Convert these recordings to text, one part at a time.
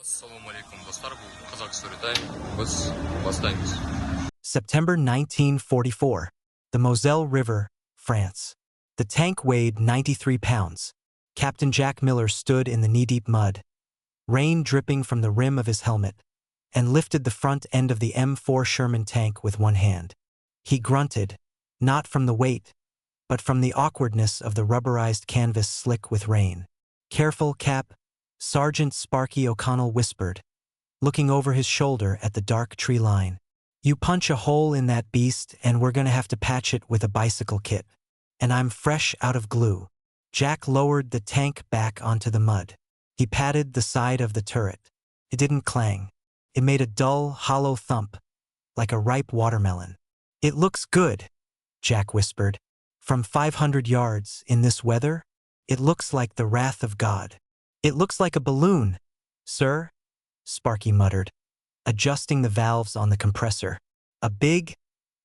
Assalomu alaykum dostlar, bu Kazak Story Time. Biz boshlaymiz. September 1944. The Moselle River, France. The tank weighed 93 pounds. Captain Jack Miller stood in the knee-deep mud, rain dripping from the rim of his helmet, and lifted the front end of the M4 Sherman tank with one hand. He grunted, not from the weight, but from the awkwardness of the rubberized canvas slick with rain. "Careful, Cap," Sergeant Sparky O'Connell whispered, looking over his shoulder at the dark tree line. "You punch a hole in that beast and we're gonna have to patch it with a bicycle kit. And I'm fresh out of glue." Jack lowered the tank back onto the mud. He patted the side of the turret. It didn't clang. It made a dull, hollow thump, like a ripe watermelon. "It looks good," Jack whispered. "From 500 yards, in this weather, it looks like the wrath of God." "It looks like a balloon, sir," Sparky muttered, adjusting the valves on the compressor. A big,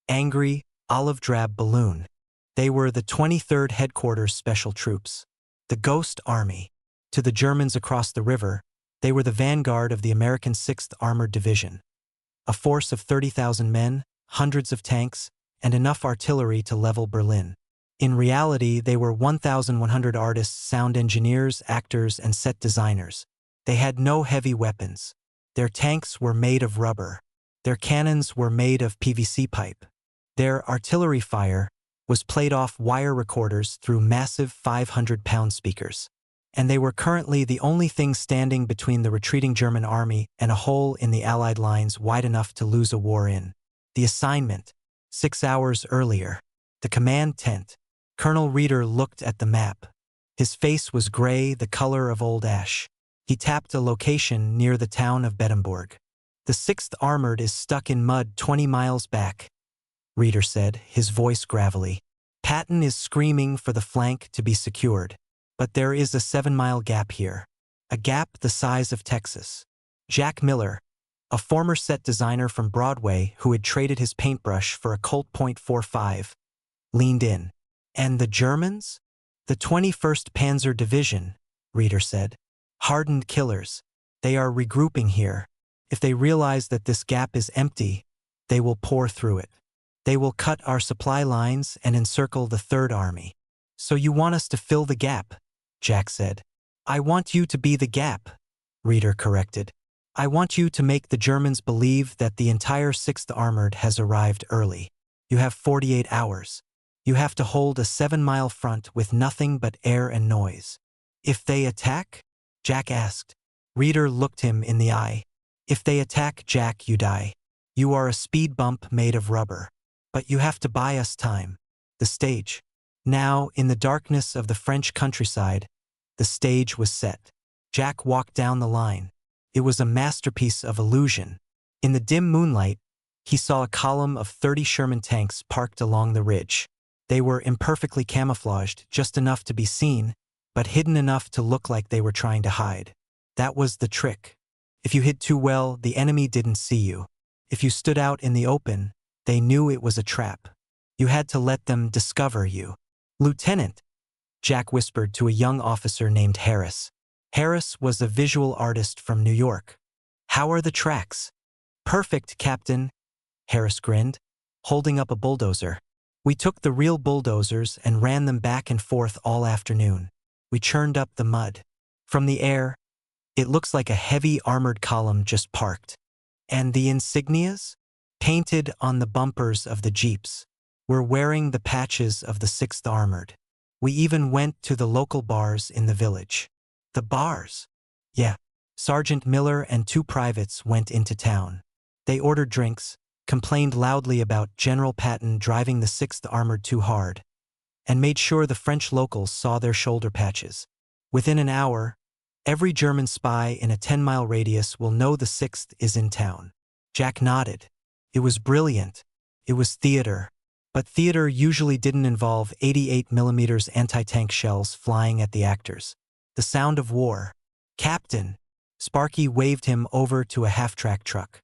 angry, olive-drab balloon. They were the 23rd Headquarters Special Troops, the Ghost Army. To the Germans across the river, they were the vanguard of the American 6th Armored Division. A force of 30,000 men, hundreds of tanks, and enough artillery to level Berlin. In reality, they were 1,100 artists, sound engineers, actors, and set designers. They had no heavy weapons. Their tanks were made of rubber. Their cannons were made of PVC pipe. Their artillery fire was played off wire recorders through massive 500-pound speakers. And they were currently the only thing standing between the retreating German army and a hole in the Allied lines wide enough to lose a war in. The assignment, 6 hours earlier. The command tent. Colonel Reeder looked at the map. His face was gray, the color of old ash. He tapped a location near the town of Bedembourg. "The 6th Armored is stuck in mud 20 miles back," Reeder said, his voice gravelly. "Patton is screaming for the flank to be secured. But there is a 7-mile gap here. A gap the size of Texas." Jack Miller, a former set designer from Broadway who had traded his paintbrush for a Colt .45, leaned in. "And the Germans?" "The 21st Panzer Division," Reeder said. "Hardened killers. They are regrouping here. If they realize that this gap is empty, they will pour through it. They will cut our supply lines and encircle the Third Army." "So you want us to fill the gap," Jack said. "I want you to be the gap," Reeder corrected. "I want you to make the Germans believe that the entire 6th Armored has arrived early. You have 48 hours. You have to hold a 7-mile front with nothing but air and noise." "If they attack?" Jack asked. Reeder looked him in the eye. "If they attack, Jack, you die. You are a speed bump made of rubber. But you have to buy us time." The stage. Now, in the darkness of the French countryside, the stage was set. Jack walked down the line. It was a masterpiece of illusion. In the dim moonlight, he saw a column of 30 Sherman tanks parked along the ridge. They were imperfectly camouflaged, just enough to be seen, but hidden enough to look like they were trying to hide. That was the trick. If you hid too well, the enemy didn't see you. If you stood out in the open, they knew it was a trap. You had to let them discover you. "Lieutenant," Jack whispered to a young officer named Harris. Harris was a visual artist from New York. "How are the tracks?" "Perfect, Captain," Harris grinned, holding up a bulldozer. "We took the real bulldozers and ran them back and forth all afternoon. We churned up the mud. From the air, it looks like a heavy armored column just parked. And the insignias? Painted on the bumpers of the jeeps. We're wearing the patches of the 6th Armored. We even went to the local bars in the village." "The bars?" "Yeah." Sergeant Miller and 2 privates went into town. They ordered drinks, complained loudly about General Patton driving the 6th Armored too hard, and made sure the French locals saw their shoulder patches. Within an hour, every German spy in a 10-mile radius will know the 6th is in town. Jack nodded. It was brilliant. It was theater. But theater usually didn't involve 88mm anti-tank shells flying at the actors. The sound of war. "Captain!" Sparky waved him over to a half-track truck.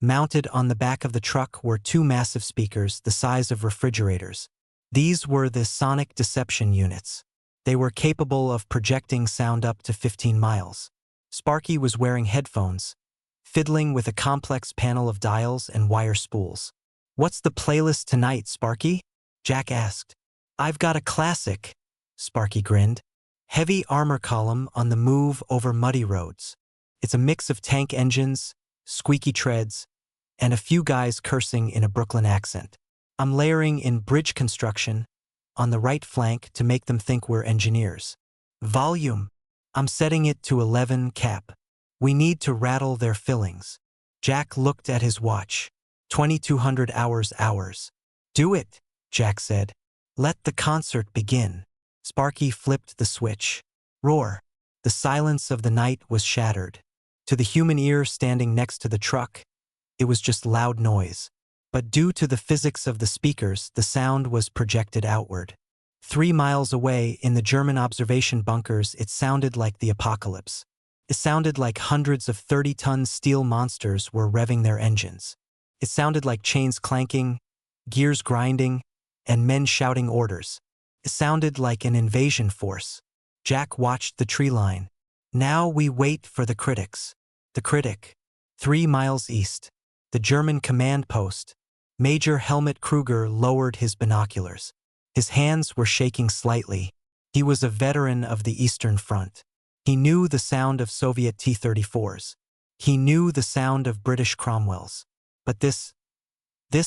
Mounted on the back of the truck were 2 massive speakers the size of refrigerators. These were the sonic deception units. They were capable of projecting sound up to 15 miles. Sparky was wearing headphones, fiddling with a complex panel of dials and wire spools. "What's the playlist tonight, Sparky?" Jack asked. "I've got a classic," Sparky grinned. "Heavy armor column on the move over muddy roads. It's a mix of tank engines, squeaky treads, and a few guys cursing in a Brooklyn accent. I'm layering in bridge construction on the right flank to make them think we're engineers. Volume, I'm setting it to 11 cap. We need to rattle their fillings." Jack looked at his watch. 2200 hours. "Do it," Jack said. "Let the concert begin." Sparky flipped the switch. Roar. The silence of the night was shattered. To the human ear standing next to the truck, it was just loud noise. But due to the physics of the speakers, the sound was projected outward. 3 miles away, in the German observation bunkers, it sounded like the apocalypse. It sounded like hundreds of 30-ton steel monsters were revving their engines. It sounded like chains clanking, gears grinding, and men shouting orders. It sounded like an invasion force. Jack watched the tree line. Now we wait for the critics. The critic. 3 miles east. The German command post. Major Helmut Kruger lowered his binoculars. His hands were shaking slightly. He was a veteran of the Eastern Front. He knew the sound of Soviet T-34s. He knew the sound of British Cromwells. But this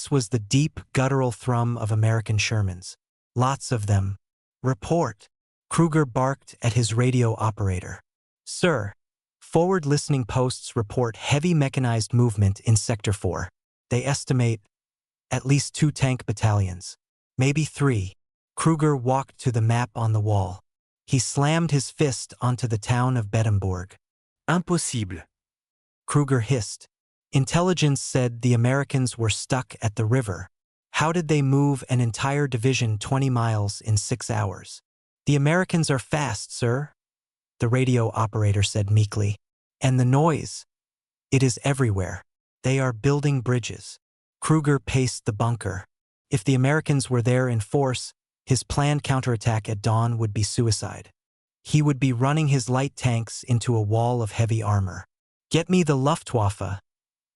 was the deep, guttural thrum of American Shermans. Lots of them. "Report." Kruger barked at his radio operator. "Sir, forward listening posts report heavy mechanized movement in Sector 4. They estimate at least 2 tank battalions. Maybe 3. Kruger walked to the map on the wall. He slammed his fist onto the town of Bedemburg. "Impossible," Kruger hissed. "Intelligence said the Americans were stuck at the river. How did they move an entire division 20 miles in 6 hours?" "The Americans are fast, sir," the radio operator said meekly. "And the noise. It is everywhere. They are building bridges." Kruger paced the bunker. If the Americans were there in force, his planned counterattack at dawn would be suicide. He would be running his light tanks into a wall of heavy armor. "Get me the Luftwaffe,"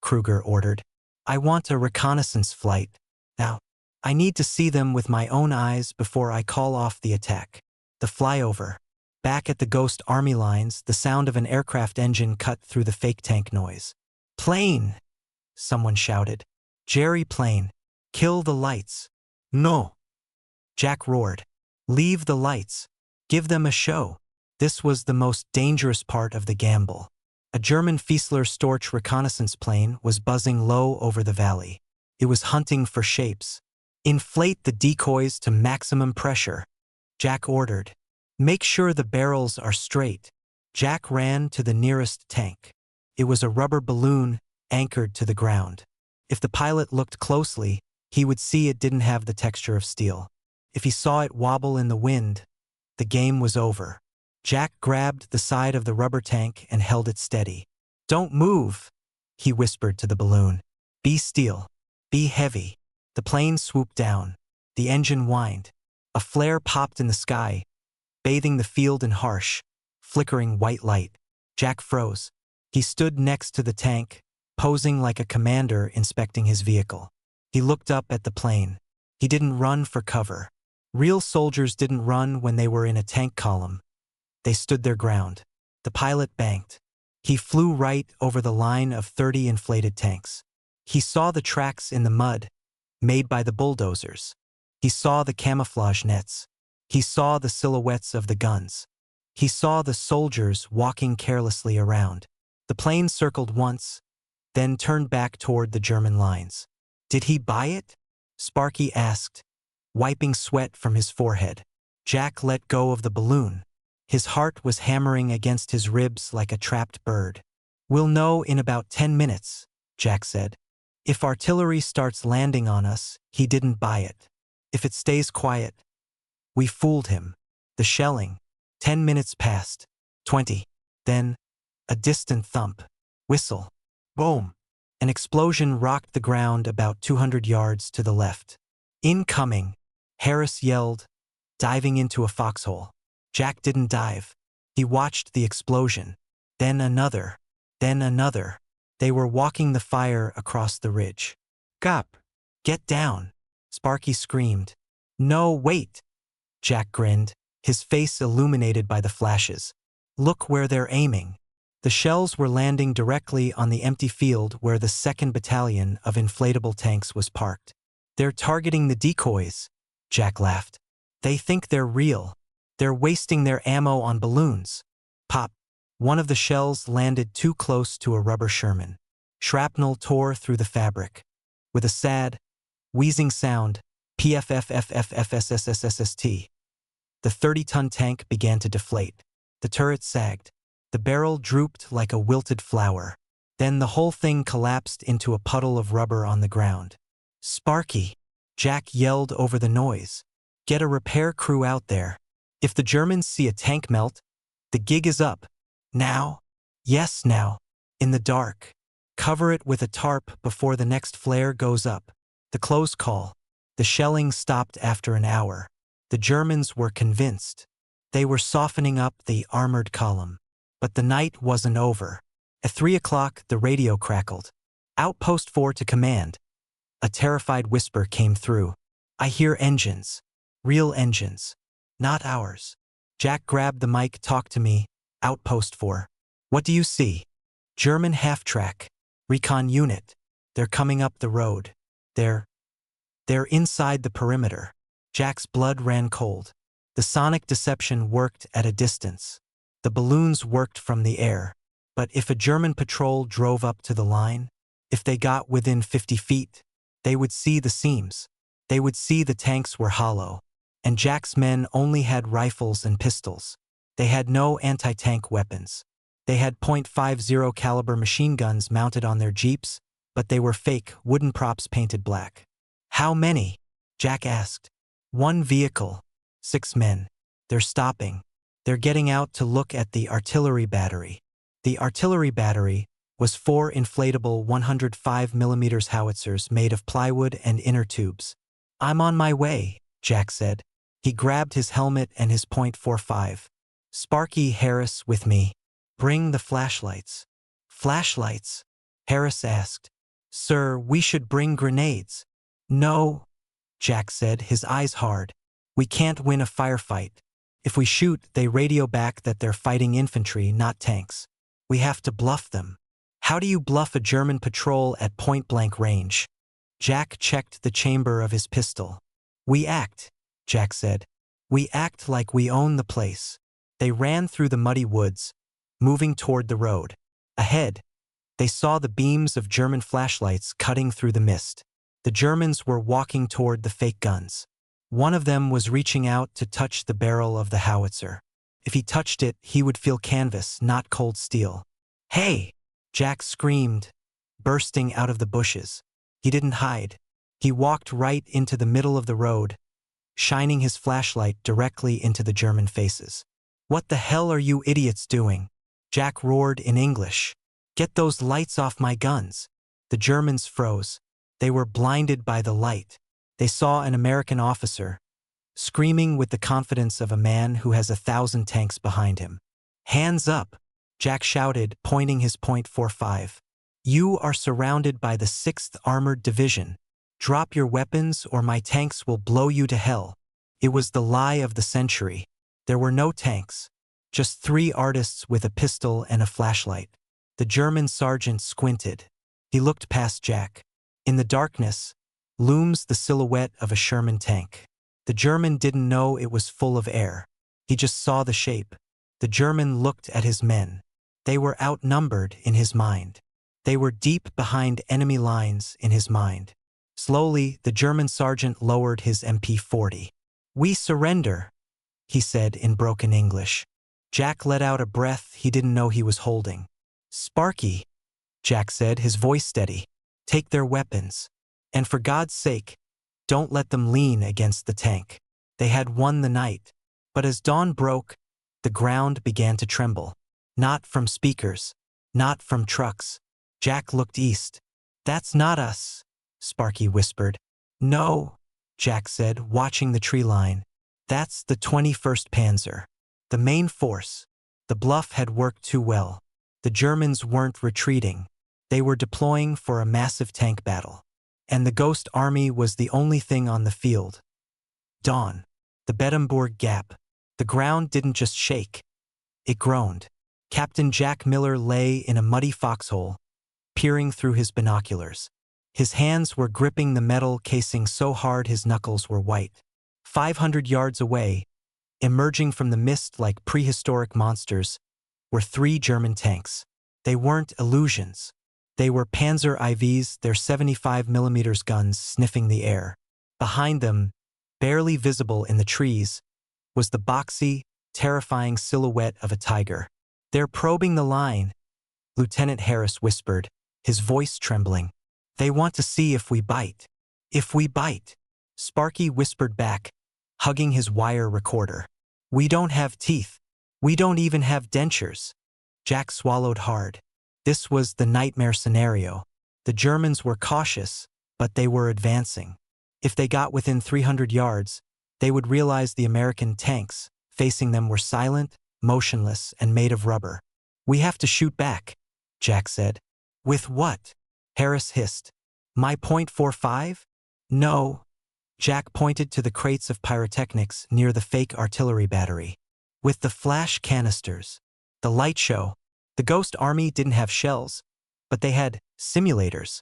Kruger ordered. "I want a reconnaissance flight. Now, I need to see them with my own eyes before I call off the attack." The flyover. Back at the Ghost Army lines, the sound of an aircraft engine cut through the fake tank noise. "Plane!" someone shouted. "Jerry plane. Kill the lights." "No!" Jack roared. "Leave the lights. Give them a show." This was the most dangerous part of the gamble. A German Fiesler Storch reconnaissance plane was buzzing low over the valley. It was hunting for shapes. "Inflate the decoys to maximum pressure," Jack ordered. "Make sure the barrels are straight." Jack ran to the nearest tank. It was a rubber balloon anchored to the ground. If the pilot looked closely, he would see it didn't have the texture of steel. If he saw it wobble in the wind, the game was over. Jack grabbed the side of the rubber tank and held it steady. "Don't move," he whispered to the balloon. "Be still. Be heavy." The plane swooped down. The engine whined. A flare popped in the sky, bathing the field in harsh, flickering white light. Jack froze. He stood next to the tank, posing like a commander inspecting his vehicle. He looked up at the plane. He didn't run for cover. Real soldiers didn't run when they were in a tank column. They stood their ground. The pilot banked. He flew right over the line of 30 inflated tanks. He saw the tracks in the mud, made by the bulldozers. He saw the camouflage nets. He saw the silhouettes of the guns. He saw the soldiers walking carelessly around. The plane circled once, then turned back toward the German lines. "Did he buy it?" Sparky asked, wiping sweat from his forehead. Jack let go of the balloon. His heart was hammering against his ribs like a trapped bird. "We'll know in about 10 minutes, Jack said. "If artillery starts landing on us, he didn't buy it. If it stays quiet, we fooled him." The shelling. 10 minutes passed. 20. Then, a distant thump. Whistle. Boom. An explosion rocked the ground about 200 yards to the left. "Incoming," Harris yelled, diving into a foxhole. Jack didn't dive. He watched the explosion. Then another. Then another. They were walking the fire across the ridge. Gop! Get down! Sparky screamed. No, wait! Jack grinned, his face illuminated by the flashes. Look where they're aiming. The shells were landing directly on the empty field where the 2nd Battalion of inflatable tanks was parked. They're targeting the decoys, Jack laughed. They think they're real. They're wasting their ammo on balloons. Pop! One of the shells landed too close to a rubber Sherman. Shrapnel tore through the fabric. With a sad, wheezing sound, PFFFFFSSSSST. The 30-ton tank began to deflate. The turret sagged. The barrel drooped like a wilted flower. Then the whole thing collapsed into a puddle of rubber on the ground. Sparky! Jack yelled over the noise. Get a repair crew out there. If the Germans see a tank melt, the gig is up. Now? Yes, now. In the dark. Cover it with a tarp before the next flare goes up. The close call. The shelling stopped after an hour. The Germans were convinced. They were softening up the armored column. But the night wasn't over. At 3 o'clock, the radio crackled. Outpost 4 to command. A terrified whisper came through. I hear engines. Real engines. Not ours. Jack grabbed the mic. Talk to me. Outpost 4. What do you see? German half-track. Recon unit. They're coming up the road. They're inside the perimeter. Jack's blood ran cold. The sonic deception worked at a distance. The balloons worked from the air. But if a German patrol drove up to the line, if they got within 50 feet, they would see the seams. They would see the tanks were hollow. And Jack's men only had rifles and pistols. They had no anti-tank weapons. They had .50 caliber machine guns mounted on their jeeps, but they were fake wooden props painted black. How many? Jack asked. 1 vehicle. 6 men. They're stopping. They're getting out to look at the artillery battery. The artillery battery was 4 inflatable 105mm howitzers made of plywood and inner tubes. I'm on my way, Jack said. He grabbed his helmet and his .45. Sparky, Harris, with me. Bring the flashlights. Flashlights? Harris asked. Sir, we should bring grenades. No, Jack said, his eyes hard. We can't win a firefight. If we shoot, they radio back that they're fighting infantry, not tanks. We have to bluff them. How do you bluff a German patrol at point-blank range? Jack checked the chamber of his pistol. We act, Jack said. We act like we own the place. They ran through the muddy woods, moving toward the road. Ahead, they saw the beams of German flashlights cutting through the mist. The Germans were walking toward the fake guns. One of them was reaching out to touch the barrel of the howitzer. If he touched it, he would feel canvas, not cold steel. Hey! Jack screamed, bursting out of the bushes. He didn't hide. He walked right into the middle of the road, shining his flashlight directly into the German faces. What the hell are you idiots doing? Jack roared in English. Get those lights off my guns. The Germans froze. They were blinded by the light. They saw an American officer, screaming with the confidence of a man who has 1,000 tanks behind him. Hands up, Jack shouted, pointing his .45. You are surrounded by the 6th Armored Division. Drop your weapons or my tanks will blow you to hell. It was the lie of the century. There were no tanks. Just 3 artists with a pistol and a flashlight. The German sergeant squinted. He looked past Jack. In the darkness looms the silhouette of a Sherman tank. The German didn't know it was full of air. He just saw the shape. The German looked at his men. They were outnumbered in his mind. They were deep behind enemy lines in his mind. Slowly, the German sergeant lowered his MP40. We surrender, he said in broken English. Jack let out a breath he didn't know he was holding. Sparky, Jack said, his voice steady. Take their weapons. And for God's sake, don't let them lean against the tank. They had won the night. But as dawn broke, the ground began to tremble. Not from speakers. Not from trucks. Jack looked east. That's not us, Sparky whispered. No, Jack said, watching the tree line. That's the 21st Panzer. The main force. The bluff had worked too well. The Germans weren't retreating. They were deploying for a massive tank battle. And the Ghost Army was the only thing on the field. Dawn. The Bedamburg Gap. The ground didn't just shake. It groaned. Captain Jack Miller lay in a muddy foxhole, peering through his binoculars. His hands were gripping the metal casing so hard his knuckles were white. 500 yards away, emerging from the mist like prehistoric monsters, were 3 German tanks. They weren't illusions. They were Panzer IVs, their 75mm guns sniffing the air. Behind them, barely visible in the trees, was the boxy, terrifying silhouette of a tiger. "They're probing the line," Lieutenant Harris whispered, his voice trembling. "They want to see if we bite." "If we bite," Sparky whispered back, hugging his wire recorder. "We don't have teeth. We don't even have dentures." Jack swallowed hard. This was the nightmare scenario. The Germans were cautious, but they were advancing. If they got within 300 yards, they would realize the American tanks facing them were silent, motionless, and made of rubber. "We have to shoot back," Jack said. "With what?" Harris hissed. "My .45? No." Jack pointed to the crates of pyrotechnics near the fake artillery battery. "With the flash canisters. The light show." The Ghost Army didn't have shells, but they had simulators.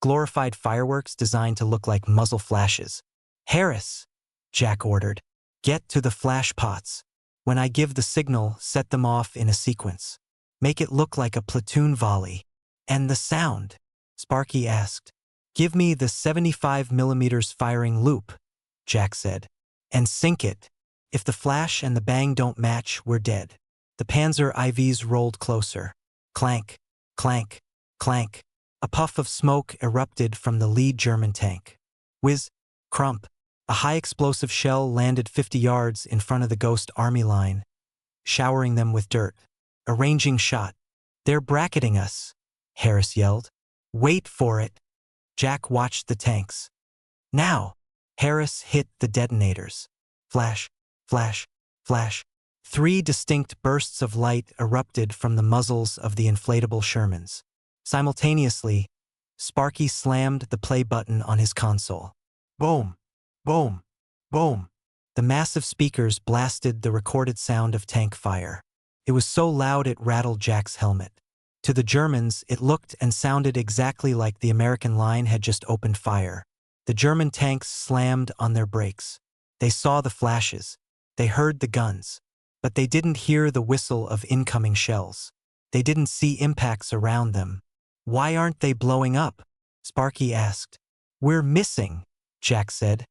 Glorified fireworks designed to look like muzzle flashes. "Harris," Jack ordered, "get to the flash pots. When I give the signal, set them off in a sequence. Make it look like a platoon volley." "And the sound?" Sparky asked. "Give me the 75mm firing loop," Jack said. "And sync it. If the flash and the bang don't match, we're dead." The Panzer IVs rolled closer. Clank, clank, clank. A puff of smoke erupted from the lead German tank. Whiz, crump. A high-explosive shell landed 50 yards in front of the Ghost Army line, showering them with dirt. A ranging shot. "They're bracketing us," Harris yelled. "Wait for it." Jack watched the tanks. "Now!" Harris hit the detonators. Flash, flash, flash. 3 distinct bursts of light erupted from the muzzles of the inflatable Shermans. Simultaneously, Sparky slammed the play button on his console. Boom, boom, boom. The massive speakers blasted the recorded sound of tank fire. It was so loud it rattled Jack's helmet. To the Germans, it looked and sounded exactly like the American line had just opened fire. The German tanks slammed on their brakes. They saw the flashes. They heard the guns. But they didn't hear the whistle of incoming shells. They didn't see impacts around them. "Why aren't they blowing up?" Sparky asked. "We're missing," Jack said,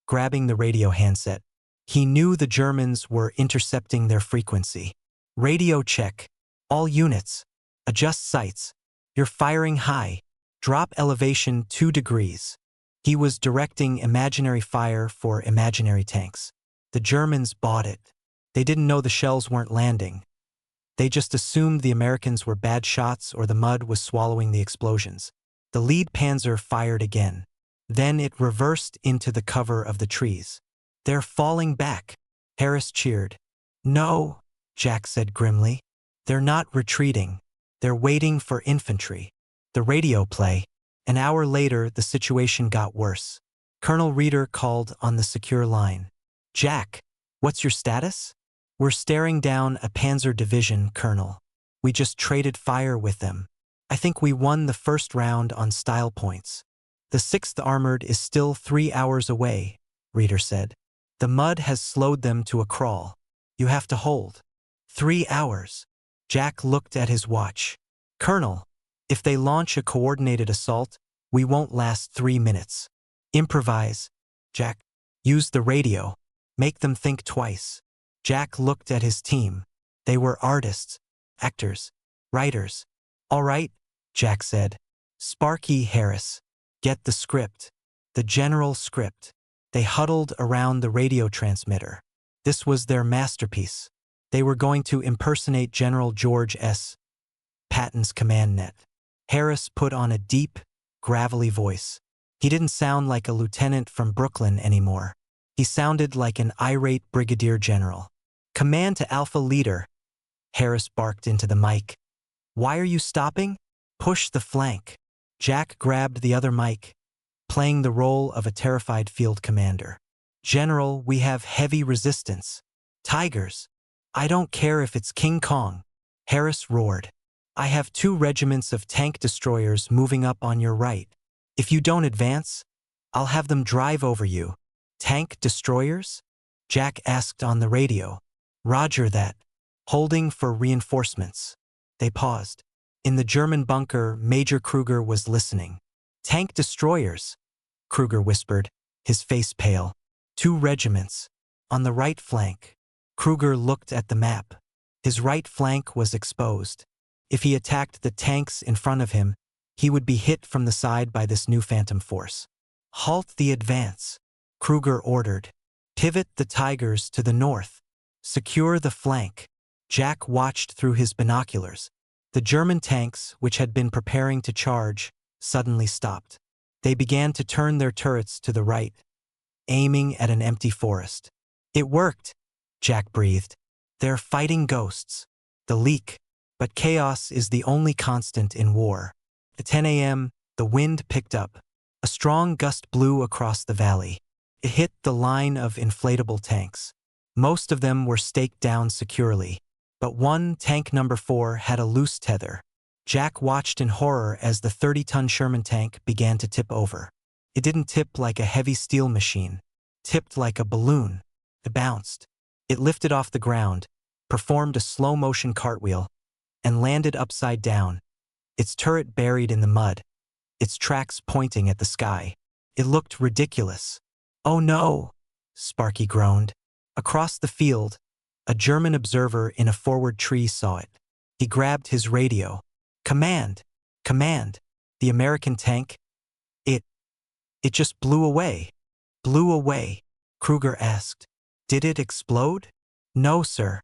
grabbing the radio handset. He knew the Germans were intercepting their frequency. "Radio check. All units. Adjust sights. You're firing high. Drop elevation 2 degrees." He was directing imaginary fire for imaginary tanks. The Germans bought it. They didn't know the shells weren't landing. They just assumed the Americans were bad shots or the mud was swallowing the explosions. The lead Panzer fired again. Then it reversed into the cover of the trees. "They're falling back," Harris cheered. "No," Jack said grimly. "They're not retreating. They're waiting for infantry." The radio play. An hour later, the situation got worse. Colonel Reeder called on the secure line. "Jack, what's your status?" "We're staring down a Panzer division, Colonel. We just traded fire with them. I think we won the first round on style points. The 6th Armored is still 3 hours away," Reeder said. "The mud has slowed them to a crawl. You have to hold." 3 hours. Jack looked at his watch. "Colonel, if they launch a coordinated assault, we won't last 3 minutes. Improvise, Jack. Use the radio. Make them think twice." Jack looked at his team. They were artists, actors, writers. "All right," Jack said. "Sparky, Harris. Get the script. The general script." They huddled around the radio transmitter. This was their masterpiece. They were going to impersonate General George S. Patton's command net. Harris put on a deep, gravelly voice. He didn't sound like a lieutenant from Brooklyn anymore. He sounded like an irate brigadier general. "Command to Alpha Leader," Harris barked into the mic. Why are you stopping? Push the flank. Jack grabbed the other mic, playing the role of a terrified field commander. General, we have heavy resistance. Tigers. I don't care if it's King Kong. Harris roared. I have 2 regiments of tank destroyers moving up on your right. If you don't advance, I'll have them drive over you. Tank destroyers? Jack asked on the radio. Roger that. Holding for reinforcements. They paused. In the German bunker, Major Kruger was listening. Tank destroyers, Kruger whispered, his face pale. 2 regiments. On the right flank. Kruger looked at the map. His right flank was exposed. If he attacked the tanks in front of him, he would be hit from the side by this new phantom force. Halt the advance, Kruger ordered. Pivot the Tigers to the north. Secure the flank. Jack watched through his binoculars. The German tanks, which had been preparing to charge, suddenly stopped. They began to turn their turrets to the right, aiming at an empty forest. It worked, Jack breathed. They're fighting ghosts. The leak. But chaos is the only constant in war. At 10 a.m., the wind picked up. A strong gust blew across the valley. It hit the line of inflatable tanks. Most of them were staked down securely, but one, tank number 4, had a loose tether. Jack watched in horror as the 30-ton Sherman tank began to tip over. It didn't tip like a heavy steel machine. Tipped like a balloon. It bounced. It lifted off the ground, performed a slow-motion cartwheel, and landed upside down, its turret buried in the mud, its tracks pointing at the sky. It looked ridiculous. Oh no, Sparky groaned. Across the field, a German observer in a forward tree saw it. He grabbed his radio. Command! Command! The American tank? It just blew away. Blew away, Kruger asked. Did it explode? No, sir.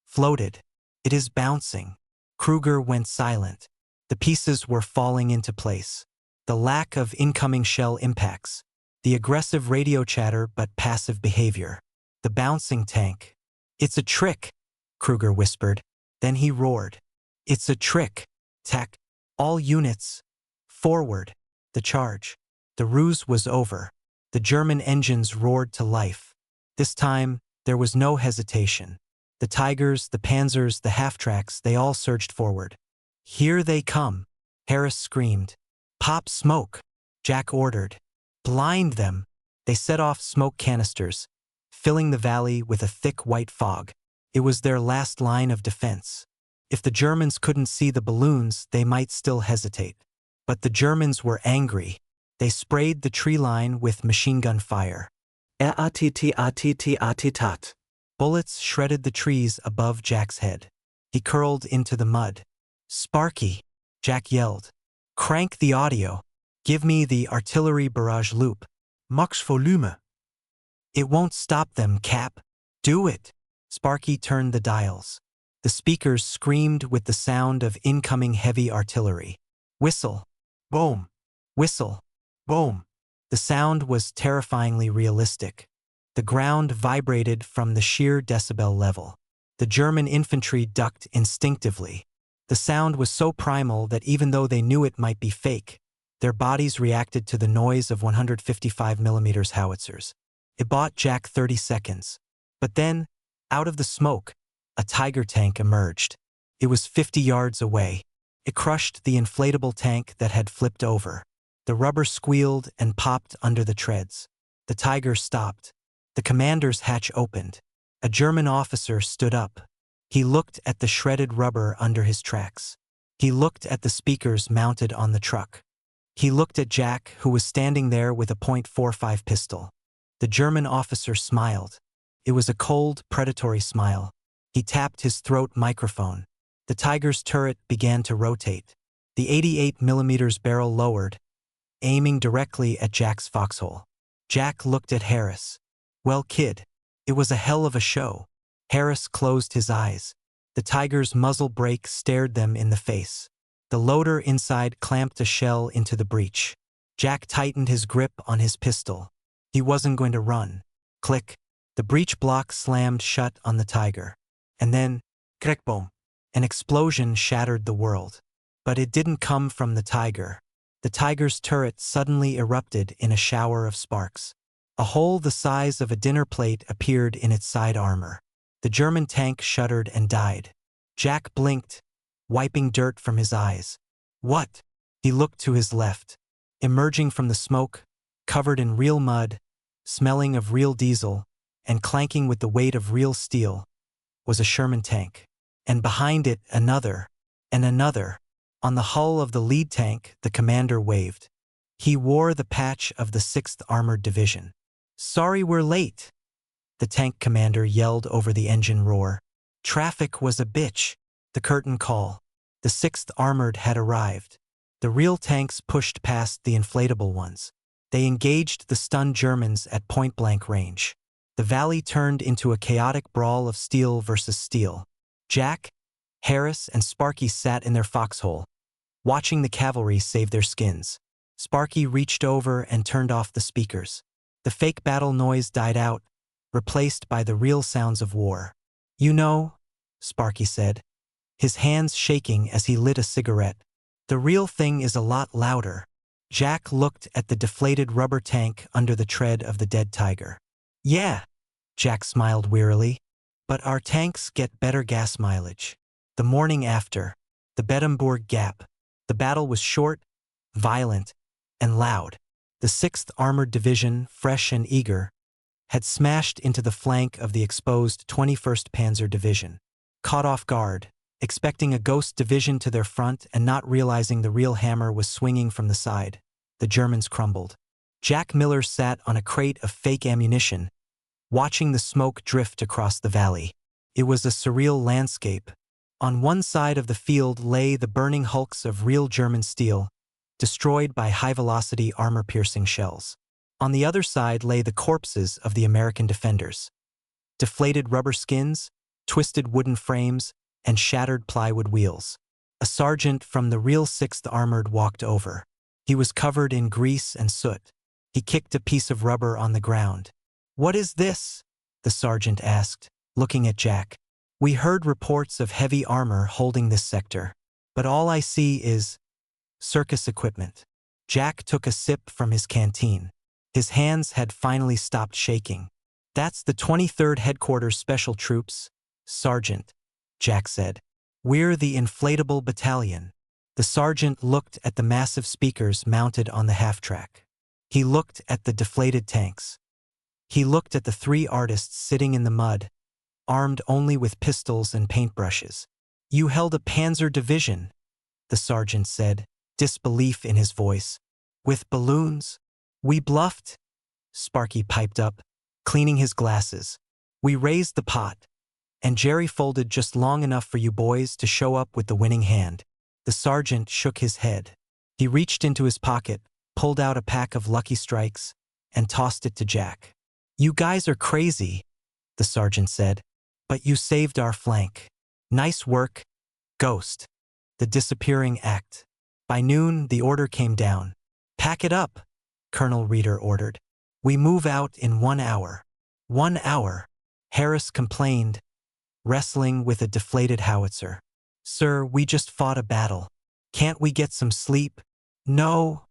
Floated. It is bouncing. Kruger went silent. The pieces were falling into place. The lack of incoming shell impacts. The aggressive radio chatter but passive behavior. The bouncing tank. It's a trick, Kruger whispered. Then he roared. It's a trick. Tack. All units. Forward. The charge. The ruse was over. The German engines roared to life. This time, there was no hesitation. The Tigers, the Panzers, the half-tracks, they all surged forward. Here they come, Harris screamed. Pop smoke, Jack ordered. Blind them. They set off smoke canisters, filling the valley with a thick white fog. It was their last line of defense. If the Germans couldn't see the balloons, they might still hesitate. But the Germans were angry. They sprayed the tree line with machine gun fire. Rat-tat. Bullets shredded the trees above Jack's head. He curled into the mud. Sparky, Jack yelled. Crank the audio. Give me the artillery barrage loop. Max volume. It won't stop them, Cap. Do it. Sparky turned the dials. The speakers screamed with the sound of incoming heavy artillery. Whistle. Boom. Whistle. Boom. The sound was terrifyingly realistic. The ground vibrated from the sheer decibel level. The German infantry ducked instinctively. The sound was so primal that even though they knew it might be fake, their bodies reacted to the noise of 155mm howitzers. It bought Jack 30 seconds. But then, out of the smoke, a Tiger tank emerged. It was 50 yards away. It crushed the inflatable tank that had flipped over. The rubber squealed and popped under the treads. The Tiger stopped. The commander's hatch opened. A German officer stood up. He looked at the shredded rubber under his tracks. He looked at the speakers mounted on the truck. He looked at Jack, who was standing there with a .45 pistol. The German officer smiled. It was a cold, predatory smile. He tapped his throat microphone. The Tiger's turret began to rotate. The 88mm barrel lowered, aiming directly at Jack's foxhole. Jack looked at Harris. Well, kid, it was a hell of a show. Harris closed his eyes. The Tiger's muzzle brake stared them in the face. The loader inside clamped a shell into the breech. Jack tightened his grip on his pistol. He wasn't going to run. Click. The breech block slammed shut on the Tiger. And then, crackboom. An explosion shattered the world. But it didn't come from the Tiger. The Tiger's turret suddenly erupted in a shower of sparks. A hole the size of a dinner plate appeared in its side armor. The German tank shuddered and died. Jack blinked, wiping dirt from his eyes. What? He looked to his left. Emerging from the smoke, covered in real mud, smelling of real diesel, and clanking with the weight of real steel, was a Sherman tank. And behind it, another, and another. On the hull of the lead tank, the commander waved. He wore the patch of the 6th Armored Division. "Sorry we're late," the tank commander yelled over the engine roar. Traffic was a bitch. The curtain call. The 6th Armored had arrived. The real tanks pushed past the inflatable ones. They engaged the stunned Germans at point-blank range. The valley turned into a chaotic brawl of steel versus steel. Jack, Harris, and Sparky sat in their foxhole, watching the cavalry save their skins. Sparky reached over and turned off the speakers. The fake battle noise died out, replaced by the real sounds of war. "You know," Sparky said, his hands shaking as he lit a cigarette, "the real thing is a lot louder." Jack looked at the deflated rubber tank under the tread of the dead Tiger. "Yeah," Jack smiled wearily, "but our tanks get better gas mileage." The morning after, the Bedemburg Gap. The battle was short, violent, and loud. The 6th Armored Division, fresh and eager, had smashed into the flank of the exposed 21st Panzer Division. Caught off guard, expecting a ghost division to their front and not realizing the real hammer was swinging from the side, the Germans crumbled. Jack Miller sat on a crate of fake ammunition, watching the smoke drift across the valley. It was a surreal landscape. On one side of the field lay the burning hulks of real German steel, destroyed by high-velocity armor-piercing shells. On the other side lay the corpses of the American defenders. Deflated rubber skins, twisted wooden frames, and shattered plywood wheels. A sergeant from the real 6th Armored walked over. He was covered in grease and soot. He kicked a piece of rubber on the ground. "What is this?" the sergeant asked, looking at Jack. "We heard reports of heavy armor holding this sector, but all I see is circus equipment." Jack took a sip from his canteen. His hands had finally stopped shaking. "That's the 23rd Headquarters Special Troops, Sergeant," Jack said. "We're the Inflatable Battalion." The sergeant looked at the massive speakers mounted on the half-track. He looked at the deflated tanks. He looked at the 3 artists sitting in the mud, armed only with pistols and paintbrushes. "You held a Panzer Division," the sergeant said, disbelief in his voice. "With balloons?" "We bluffed," Sparky piped up, cleaning his glasses. "We raised the pot, and Jerry folded just long enough for you boys to show up with the winning hand." The sergeant shook his head. He reached into his pocket, pulled out a pack of Lucky Strikes, and tossed it to Jack. "You guys are crazy," the sergeant said, "but you saved our flank. Nice work, Ghost." The disappearing act. By noon, the order came down. "Pack it up," Colonel Reeder ordered. "We move out in 1 hour." 1 hour, Harris complained, wrestling with a deflated howitzer. "Sir, we just fought a battle. Can't we get some sleep?" "No,"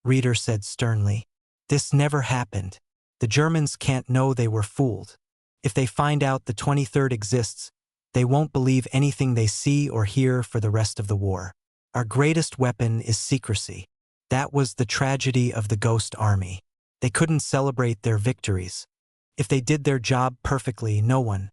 Reeder said sternly. "This never happened. The Germans can't know they were fooled. If they find out the 23rd exists, they won't believe anything they see or hear for the rest of the war. Our greatest weapon is secrecy." That was the tragedy of the Ghost Army. They couldn't celebrate their victories. If they did their job perfectly, no one,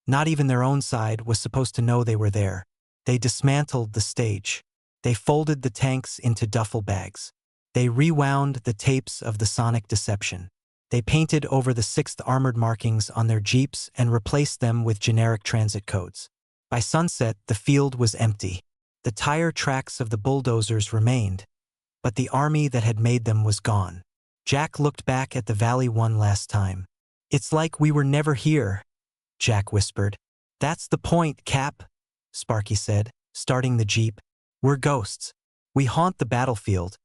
not even their own side, was supposed to know they were there. They dismantled the stage. They folded the tanks into duffel bags. They rewound the tapes of the sonic deception. They painted over the 6th Armored markings on their jeeps and replaced them with generic transit codes. By sunset, the field was empty. The tire tracks of the bulldozers remained, but the army that had made them was gone. Jack looked back at the valley one last time. "It's like we were never here," Jack whispered. "That's the point, Cap," Sparky said, starting the jeep. "We're ghosts. We haunt the battlefield,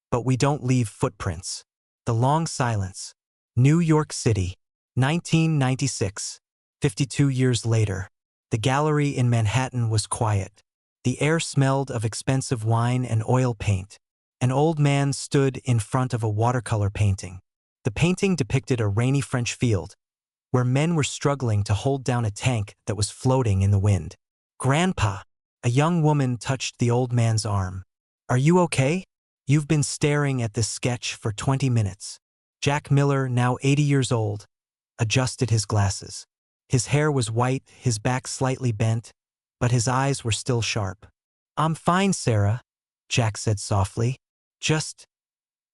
but we don't leave footprints." The long silence. New York City, 1996. 52 years later. The gallery in Manhattan was quiet. The air smelled of expensive wine and oil paint. An old man stood in front of a watercolor painting. The painting depicted a rainy French field, where men were struggling to hold down a tank that was floating in the wind. "Grandpa," a young woman touched the old man's arm. "Are you okay? You've been staring at this sketch for 20 minutes. Jack Miller, now 80 years old, adjusted his glasses. His hair was white, his back slightly bent, but his eyes were still sharp. "I'm fine, Sarah," Jack said softly. "Just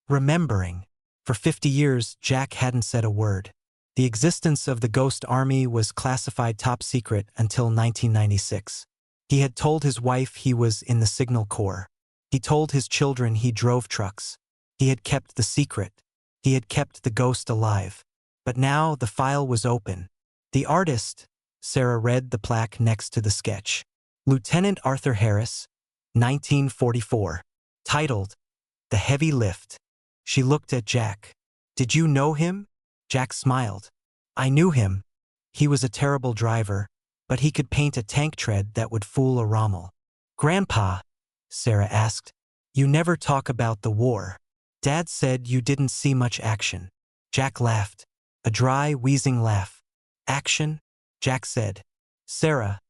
remembering." For 50 years, Jack hadn't said a word. The existence of the Ghost Army was classified top secret until 1996. He had told his wife he was in the Signal Corps. He told his children he drove trucks. He had kept the secret. He had kept the ghost alive. But now the file was open. The artist, Sarah read the plaque next to the sketch. Lieutenant Arthur Harris, 1944. Titled, "The Heavy Lift." She looked at Jack. "Did you know him?" Jack smiled. "I knew him. He was a terrible driver, but he could paint a tank tread that would fool a Rommel." "Grandpa," Sarah asked, "you never talk about the war. Dad said you didn't see much action." Jack laughed. A dry, wheezing laugh. "Action?" Jack said. "Sarah,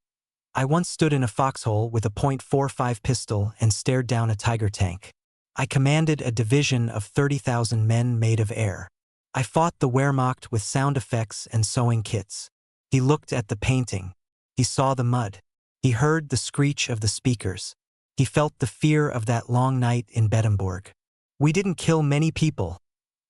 I once stood in a foxhole with a .45 pistol and stared down a Tiger tank. I commanded a division of 30,000 men made of air. I fought the Wehrmacht with sound effects and sewing kits." He looked at the painting. He saw the mud. He heard the screech of the speakers. He felt the fear of that long night in Bedemburg. "We didn't kill many people,"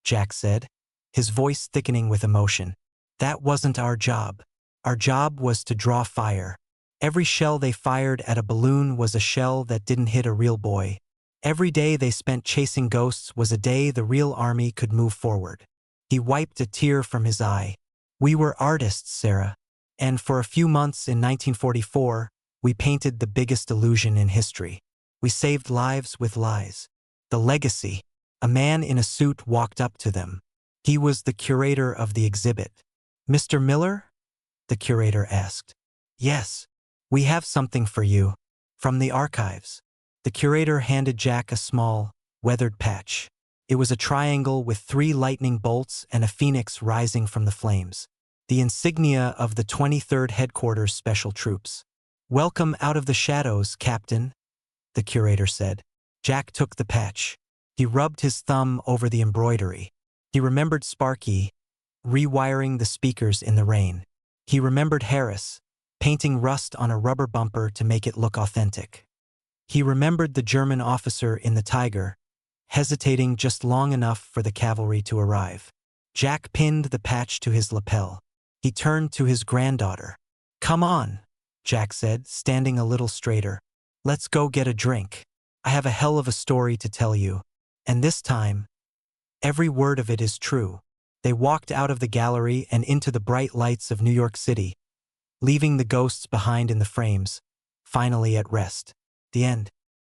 Jack said, his voice thickening with emotion. "That wasn't our job. Our job was to draw fire. Every shell they fired at a balloon was a shell that didn't hit a real boy. Every day they spent chasing ghosts was a day the real army could move forward." He wiped a tear from his eye. "We were artists, Sarah. And for a few months in 1944, we painted the biggest illusion in history. We saved lives with lies." The legacy. A man in a suit walked up to them. He was the curator of the exhibit. "Mr. Miller?" the curator asked. "Yes. We have something for you. From the archives." The curator handed Jack a small, weathered patch. It was a triangle with 3 lightning bolts and a phoenix rising from the flames. The insignia of the 23rd Headquarters Special Troops. "Welcome out of the shadows, Captain," the curator said. Jack took the patch. He rubbed his thumb over the embroidery. He remembered Sparky, rewiring the speakers in the rain. He remembered Harris, painting rust on a rubber bumper to make it look authentic. He remembered the German officer in the Tiger, hesitating just long enough for the cavalry to arrive. Jack pinned the patch to his lapel. He turned to his granddaughter. "Come on," Jack said, standing a little straighter. "Let's go get a drink. I have a hell of a story to tell you. And this time, every word of it is true." They walked out of the gallery and into the bright lights of New York City, leaving the ghosts behind in the frames, finally at rest. The end.